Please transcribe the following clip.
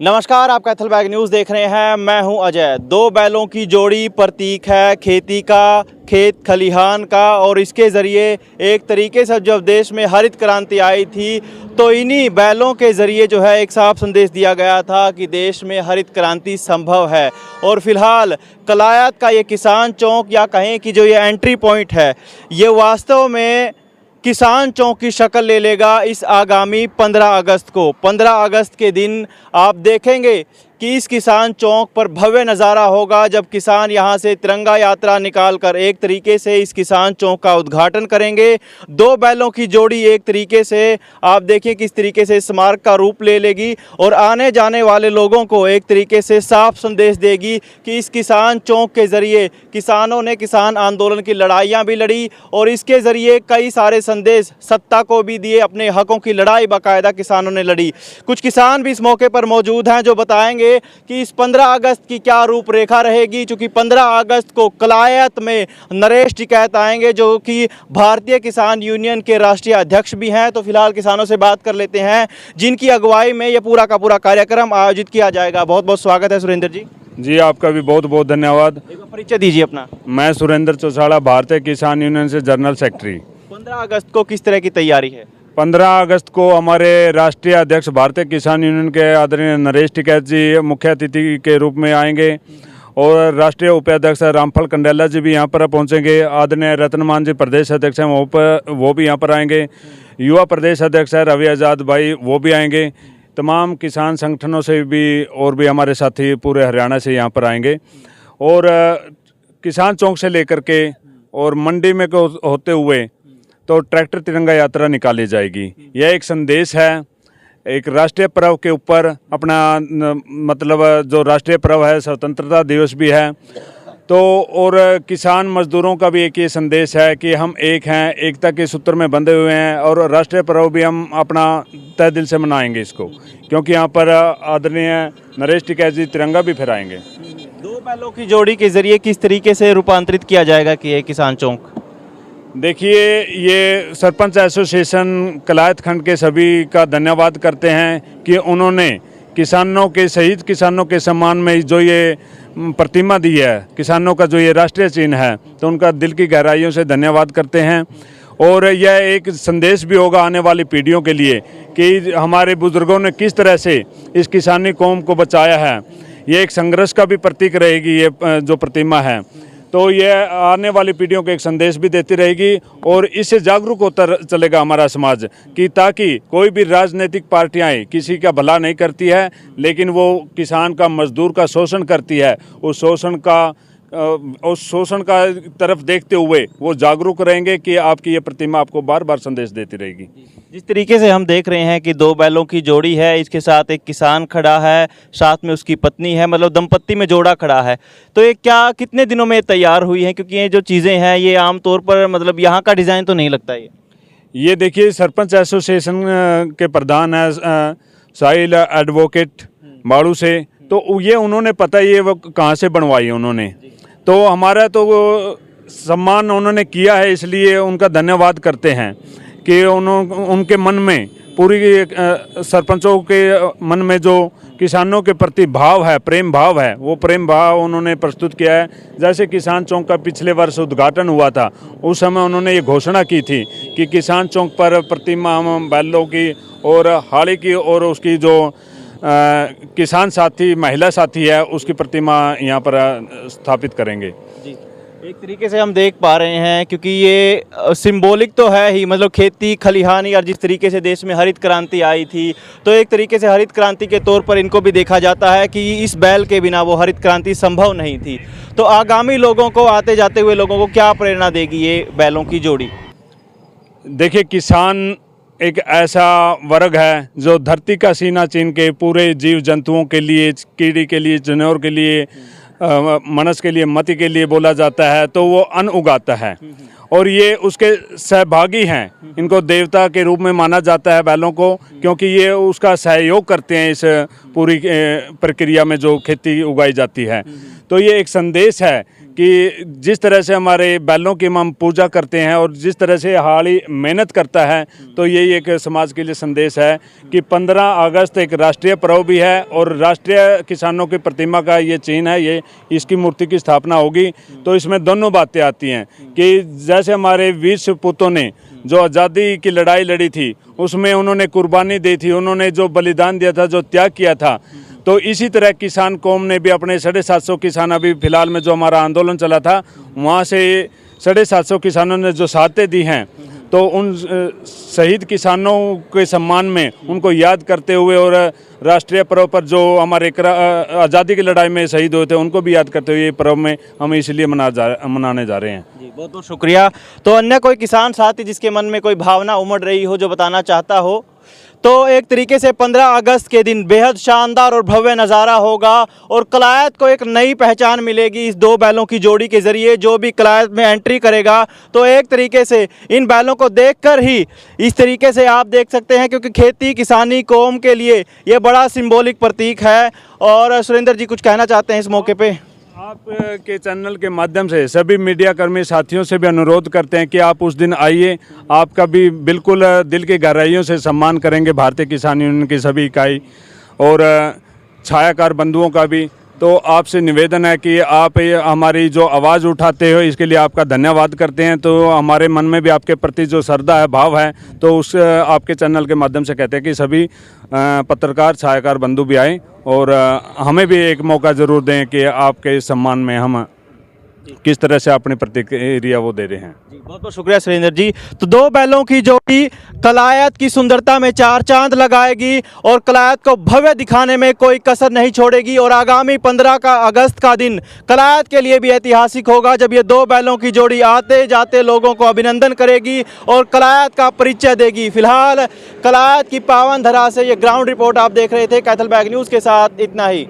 नमस्कार, आप Kaithal bag news देख रहे हैं। मैं हूं अजय। दो बैलों की जोड़ी प्रतीक है खेती का, खेत खलिहान का, और इसके ज़रिए एक तरीके से जब देश में हरित क्रांति आई थी तो इन्हीं बैलों के ज़रिए जो है एक साफ संदेश दिया गया था कि देश में हरित क्रांति संभव है। और फिलहाल कलायत का ये किसान चौक या कहें कि जो ये एंट्री पॉइंट है, ये वास्तव में किसान चौक की शक्ल ले लेगा इस आगामी 15 अगस्त को। 15 अगस्त के दिन आप देखेंगे कि इस किसान चौक पर भव्य नज़ारा होगा जब किसान यहां से तिरंगा यात्रा निकालकर एक तरीके से इस किसान चौक का उद्घाटन करेंगे। दो बैलों की जोड़ी एक तरीके से आप देखिए किस तरीके से स्मारक का रूप ले लेगी और आने जाने वाले लोगों को एक तरीके से साफ संदेश देगी कि इस किसान चौक के ज़रिए किसानों ने किसान आंदोलन की लड़ाइयाँ भी लड़ी और इसके ज़रिए कई सारे संदेश सत्ता को भी दिए। अपने हकों की लड़ाई बाकायदा किसानों ने लड़ी। कुछ किसान भी इस मौके पर मौजूद हैं जो बताएंगे कि इस 15 अगस्त की क्या रूपरेखा रहेगी, क्योंकि 15 अगस्त को कलायत में नरेश टिकैत आएंगे जो कि भारतीय किसान यूनियन के राष्ट्रीय अध्यक्ष भी हैं। तो फिलहाल किसानों से बात कर लेते हैं जिनकी अगुवाई में यह पूरा का पूरा कार्यक्रम आयोजित किया जाएगा। बहुत बहुत स्वागत है सुरेंद्र जी। जी, आपका भी बहुत बहुत धन्यवाद। एक बार परिचय दीजिए अपना। मैं सुरेंद्र चौसाड़ा, भारतीय किसान यूनियन से जनरल सेक्रेटरी। 15 अगस्त को किस तरह की तैयारी है? 15 अगस्त को हमारे राष्ट्रीय अध्यक्ष भारतीय किसान यूनियन के आदरणीय नरेश टिकैत जी मुख्य अतिथि के रूप में आएंगे और राष्ट्रीय उपाध्यक्ष रामफल कंडेला जी भी यहाँ पर पहुँचेंगे। आदरणीय रतनमान जी प्रदेश अध्यक्ष हैं, वो भी यहाँ पर आएंगे। युवा प्रदेश अध्यक्ष है रवि आज़ाद भाई, वो भी आएंगे। तमाम किसान संगठनों से भी और भी हमारे साथी पूरे हरियाणा से यहाँ पर आएंगे और किसान चौक से लेकर के और मंडी में को होते हुए तो ट्रैक्टर तिरंगा यात्रा निकाली जाएगी। यह एक संदेश है, एक राष्ट्रीय पर्व के ऊपर अपना मतलब जो राष्ट्रीय पर्व है स्वतंत्रता दिवस भी है तो, और किसान मजदूरों का भी एक ये संदेश है कि हम एक हैं, एकता के सूत्र में बंधे हुए हैं और राष्ट्रीय पर्व भी हम अपना तहे दिल से मनाएंगे इसको, क्योंकि यहाँ पर आदरणीय नरेश टिकैत जी तिरंगा भी फहराएंगे। दो बैलों की जोड़ी के जरिए किस तरीके से रूपांतरित किया जाएगा कि ये किसान चौक? देखिए, ये सरपंच एसोसिएशन कलायत खंड के सभी का धन्यवाद करते हैं कि उन्होंने किसानों के शहीद किसानों के सम्मान में जो ये प्रतिमा दी है, किसानों का जो ये राष्ट्रीय चिन्ह है, तो उनका दिल की गहराइयों से धन्यवाद करते हैं। और यह एक संदेश भी होगा आने वाली पीढ़ियों के लिए कि हमारे बुजुर्गों ने किस तरह से इस किसानी कौम को बचाया है। ये एक संघर्ष का भी प्रतीक रहेगी ये जो प्रतिमा है, तो ये आने वाली पीढ़ियों को एक संदेश भी देती रहेगी और इससे जागरूक होता चलेगा हमारा समाज कि ताकि कोई भी राजनीतिक पार्टियां किसी का भला नहीं करती है, लेकिन वो किसान का मजदूर का शोषण करती है। उस शोषण का तरफ देखते हुए वो जागरूक रहेंगे कि आपकी ये प्रतिमा आपको बार बार संदेश देती रहेगी। जिस तरीके से हम देख रहे हैं कि दो बैलों की जोड़ी है, इसके साथ एक किसान खड़ा है, साथ में उसकी पत्नी है, मतलब दंपत्ति में जोड़ा खड़ा है, तो ये क्या कितने दिनों में तैयार हुई हैं? क्योंकि ये जो चीज़ें हैं ये आमतौर पर मतलब यहाँ का डिज़ाइन तो नहीं लगता है। ये देखिए, सरपंच एसोसिएशन के प्रधान है साहिल एडवोकेट माड़ू से, तो ये उन्होंने पता ये वो कहाँ से बनवाई है उन्होंने, तो हमारा तो सम्मान उन्होंने किया है, इसलिए उनका धन्यवाद करते हैं कि उनके मन में पूरी सरपंचों के मन में जो किसानों के प्रति भाव है, प्रेम भाव है, वो प्रेम भाव उन्होंने प्रस्तुत किया है। जैसे किसान चौक का पिछले वर्ष उद्घाटन हुआ था, उस समय उन्होंने ये घोषणा की थी कि किसान चौक पर प्रतिमा हम बैलों की और हाड़ी की और उसकी जो किसान साथी महिला साथी है उसकी प्रतिमा यहाँ पर स्थापित करेंगे। जी, एक तरीके से हम देख पा रहे हैं क्योंकि ये सिंबॉलिक तो है ही, मतलब खेती खलिहानी, और जिस तरीके से देश में हरित क्रांति आई थी तो एक तरीके से हरित क्रांति के तौर पर इनको भी देखा जाता है कि इस बैल के बिना वो हरित क्रांति संभव नहीं थी। तो आगामी लोगों को, आते जाते हुए लोगों को क्या प्रेरणा देगी ये बैलों की जोड़ी? देखिए, किसान एक ऐसा वर्ग है जो धरती का सीना चीन के पूरे जीव जंतुओं के लिए, कीड़ी के लिए, जानवर के लिए, मनुष्य के लिए, मति के लिए बोला जाता है, तो वो अन्न उगाता है और ये उसके सहभागी हैं। इनको देवता के रूप में माना जाता है बैलों को, क्योंकि ये उसका सहयोग करते हैं इस पूरी प्रक्रिया में जो खेती उगाई जाती है। तो ये एक संदेश है कि जिस तरह से हमारे बैलों की हम पूजा करते हैं और जिस तरह से हाड़ी मेहनत करता है, तो यही एक समाज के लिए संदेश है कि 15 अगस्त एक राष्ट्रीय पर्व भी है और राष्ट्रीय किसानों की प्रतिमा का ये चिन्ह है, ये इसकी मूर्ति की स्थापना होगी। तो इसमें दोनों बातें आती हैं कि जैसे हमारे वीर सपूतों ने जो आज़ादी की लड़ाई लड़ी थी, उसमें उन्होंने कुर्बानी दी थी, उन्होंने जो बलिदान दिया था, जो त्याग किया था, तो इसी तरह किसान कौम ने भी अपने 750 किसान, अभी फिलहाल में जो हमारा आंदोलन चला था वहाँ से 750 किसानों ने जो शहादतें दी हैं, तो उन शहीद किसानों के सम्मान में उनको याद करते हुए और राष्ट्रीय पर्व पर जो हमारे आज़ादी की लड़ाई में शहीद हुए थे उनको भी याद करते हुए ये पर्व में हम इसलिए मनाने जा रहे हैं। जी, बहुत बहुत शुक्रिया। तो अन्य कोई किसान साथी जिसके मन में कोई भावना उमड़ रही हो, जो बताना चाहता हो, तो एक तरीके से 15 अगस्त के दिन बेहद शानदार और भव्य नज़ारा होगा और कलायत को एक नई पहचान मिलेगी इस दो बैलों की जोड़ी के ज़रिए। जो भी कलायत में एंट्री करेगा तो एक तरीके से इन बैलों को देखकर ही इस तरीके से आप देख सकते हैं, क्योंकि खेती किसानी कौम के लिए ये बड़ा सिंबॉलिक प्रतीक है। और सुरेंद्र जी कुछ कहना चाहते हैं इस मौके पर? आपके चैनल के माध्यम से सभी मीडिया कर्मी साथियों से भी अनुरोध करते हैं कि आप उस दिन आइए, आपका भी बिल्कुल दिल की गहराइयों से सम्मान करेंगे भारतीय किसान यूनियन की सभी इकाई और छायाकार बंधुओं का भी। तो आपसे निवेदन है कि आप हमारी जो आवाज़ उठाते हो इसके लिए आपका धन्यवाद करते हैं। तो हमारे मन में भी आपके प्रति जो श्रद्धा है, भाव है, तो उस आपके चैनल के माध्यम से कहते हैं कि सभी पत्रकार छायाकार बंधु भी आएँ और हमें भी एक मौका ज़रूर दें कि आपके सम्मान में हम किस तरह से अपनी प्रतिक्रिया वो दे रहे हैं। जी, बहुत बहुत शुक्रिया सुरेंद्र जी। तो दो बैलों की जोड़ी कलायत की सुंदरता में चार चांद लगाएगी और कलायत को भव्य दिखाने में कोई कसर नहीं छोड़ेगी। और आगामी 15 अगस्त का दिन कलायत के लिए भी ऐतिहासिक होगा, जब ये दो बैलों की जोड़ी आते जाते लोगों को अभिनंदन करेगी और कलायत का परिचय देगी। फिलहाल कलायत की पावन धरा से ये ग्राउंड रिपोर्ट आप देख रहे थे। कैथल बैग न्यूज़ के साथ इतना ही।